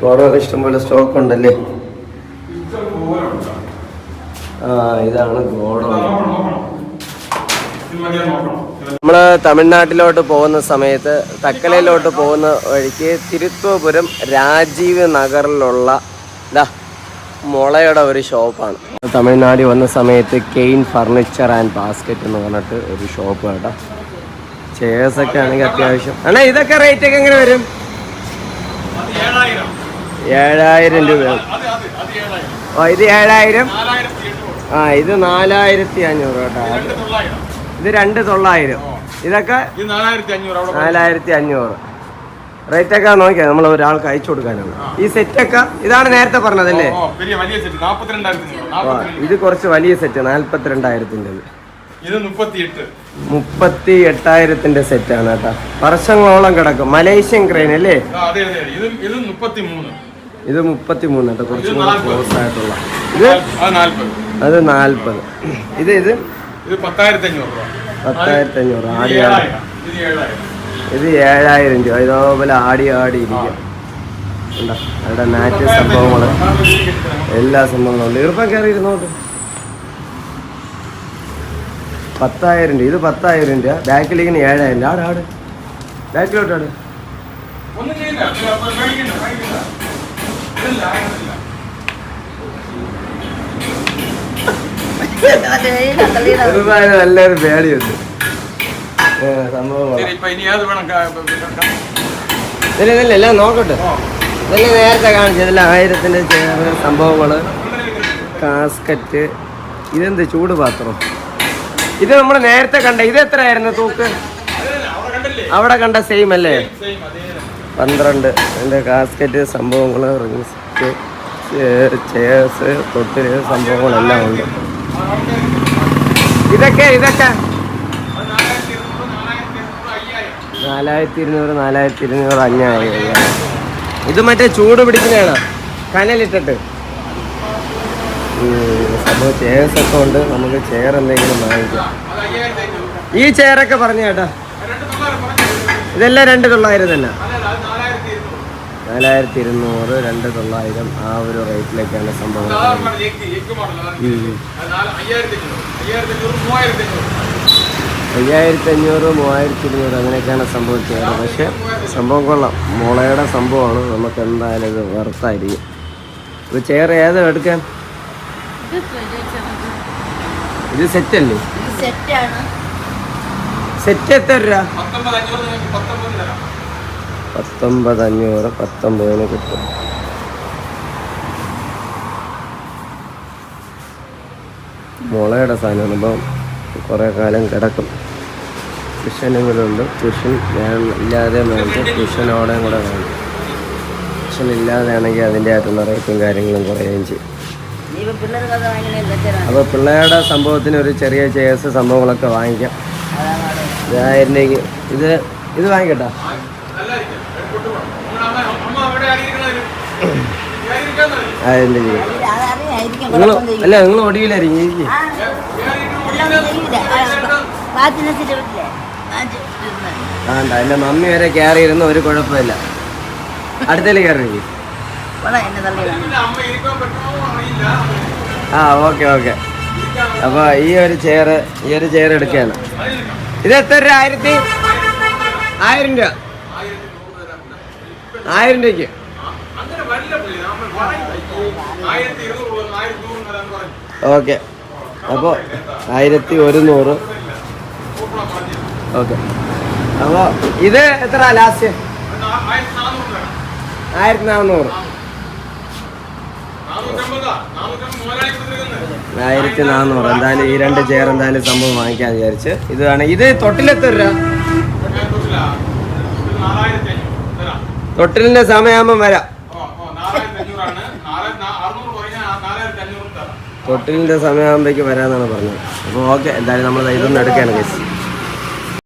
Godown ഇഷ്ടംപോലെ stock ഉണ്ടല്ലേ? ഇതാണ് ഗോഡൗൺ. നമ്മൾ തമിഴ്നാട്ടിലോട്ട് പോകുന്ന സമയത്ത് തക്കലയിലോട്ട് പോകുന്ന വഴിക്ക് തിരുത്തോപുരം രാജീവ് നഗറിലുള്ള മുളയുടെ ഒരു ഷോപ്പാണ്. തമിഴ്നാട്ടിൽ വന്ന സമയത്ത് കെയിൻ ഫർണിച്ചർ ആൻഡ് ബാസ്ക്കറ്റ് എന്ന് പറഞ്ഞിട്ട് ഒരു ഷോപ്പ് കേട്ടോ. ചെയർസൊക്കെ ആണെങ്കിൽ അത്യാവശ്യം. അണ്ണാ ഇതൊക്കെ റേറ്റ് ഒക്കെ എങ്ങനെ വരും? 7000 രൂപ. ഇത് 7000. ഇത് 4500 കേട്ടോ. ഇത് 2900. ഇതൊക്കെ 4500. റേറ്റൊക്കെ നോക്കിയാൽ നമ്മൾ ഒരാൾക്ക് അയച്ചു കൊടുക്കാനാണ്. ഈ സെറ്റൊക്കെ ഇതാണ് നേരത്തെ പറഞ്ഞതല്ലേ? ഇത് കുറച്ച് വലിയ സെറ്റ് 42,000-ന്റെ. 38,000-ന്റെ സെറ്റാണ് കേട്ടോ. വർഷങ്ങളോളം കിടക്കും. മലേഷ്യൻ ക്രെയിൻ അല്ലേ? ഇത് 33 കേട്ടോ. കുറച്ചും കൂടി ക്ലോസ് ആയിട്ടുള്ള. ഇത് അത് 40. ഇത് 10,500. ആടിയാണ്. ഇത് 7000 രൂപ. ഇതേപോലെ ആടി ഇരിക്കും. അവിടെ നാറ്റ് സംഭവങ്ങൾ എല്ലാ സംഭവങ്ങളും ഉണ്ട്. ഈർപ്പം കയറി ഇരുന്നോട്ട്. 10,000 രൂപ. ഇത് 10,000 രൂപ. ബാക്കിലേക്ക് 7,000. ആട് ബാക്കിലോട്ടാട്. നല്ലൊരു പേടിയുണ്ട് സംഭവം. എല്ലാം നോക്കട്ടെ. ഇതെല്ലാം നേരത്തെ കാണിച്ചു. ഇതെല്ലാം 1000-ന്റെ ചെയർ സംഭവങ്ങള്. കാസ്കറ്റ്. ഇതെന്ത് ചൂട് പാത്രം? ഇത് നമ്മൾ നേരത്തെ കണ്ട. ഇത് എത്രയായിരുന്നു തൂക്ക്? അവിടെ കണ്ട സെയിം അല്ലേ? 12. അതിൻ്റെ കാസ്കറ്റ് സംഭവങ്ങള്, റിങ്സ്, ചെയർസ്, തൊട്ടില് സംഭവങ്ങളെല്ലാം ഉണ്ട്. ഇതൊക്കെ 4200, 5,000. ഇത് മറ്റേ ചൂട് പിടിക്കുന്നതാണ്, കനലിട്ടിട്ട് സംഭവം. ചെയർസൊക്കെ ഉണ്ട്. നമുക്ക് ചെയർ എന്തെങ്കിലും വാങ്ങിക്കാം. ഈ ചെയറൊക്കെ പറഞ്ഞു കേട്ടാ. ഇതെല്ലാം 2,900 തന്നെ. 4200, 2,900 ആ ഒരു റേറ്റിലേക്കാണ് സംഭവം. 5,500, 3,200 അങ്ങനെയൊക്കെയാണ് സംഭവം ചെയർ. പക്ഷെ സംഭവം കൊള്ളാം. മുളയുടെ സംഭവമാണ്. നമുക്ക് എന്തായാലും ഇത് വെറുത്തായിരിക്കും. ഇത് ചെയർ ഏതാ എടുക്കാൻ? ഇത് സെറ്റ് അല്ലേ? സെറ്റ് എത്ര രൂപ? 19,500. 19 കിട്ടും. മുളയുടെ സാധനമാണ്. ഇപ്പം കുറേ കാലം കിടക്കും. കുഷനുകളുണ്ട്. കുഷൻ ഇല്ലാതെ വേണ്ട. കുഷനോടെയും കൂടെ വേണം. കുഷൻ ഇല്ലാതെയാണെങ്കിൽ അതിൻ്റെ ആയിട്ടുള്ള റേറ്റും കാര്യങ്ങളും കുറയുകയും ചെയ്യും. അപ്പോൾ പിള്ളേരുടെ സംഭവത്തിന് ഒരു ചെറിയ ചെയർസ് സംഭവങ്ങളൊക്കെ വാങ്ങിക്കാം. 1000 ഇത് വാങ്ങിക്കട്ടോ. നിങ്ങൾ ഒടിവിലായിരിക്കും. വേണ്ട, എൻ്റെ മമ്മി വരെ കയറി ഇരുന്ന ഒരു കുഴപ്പമില്ല. അടുത്തേല് കയറി. ഓക്കെ. അപ്പൊ ഈ ഒരു ചെയർ എടുക്കുകയാണ്. ഇത് എത്ര രൂപ? 1,000 രൂപ. 1000 രൂപയ്ക്ക്. ഓക്കെ. അപ്പോൾ 1,100. ഓക്കെ. അപ്പോൾ ഇത് എത്ര ലാസ്റ്റ്? 1,400. 1,400. എന്തായാലും ഈ 2 ചെയർ എന്തായാലും സംഭവം വാങ്ങിക്കാൻ വിചാരിച്ച്. ഇതാണ്. ഇത് തൊട്ടിലെത്ര രൂപ? തൊട്ടിലിന്റെ സമയമാകുമ്പം വരാം. തൊട്ടിലിന്റെ സമയമാകുമ്പോഴേക്ക് വരാമെന്നാണ് പറഞ്ഞത്. അപ്പോൾ ഓക്കെ, എന്തായാലും നമ്മൾ ഇതൊന്നും എടുക്കാണ് കേസ്.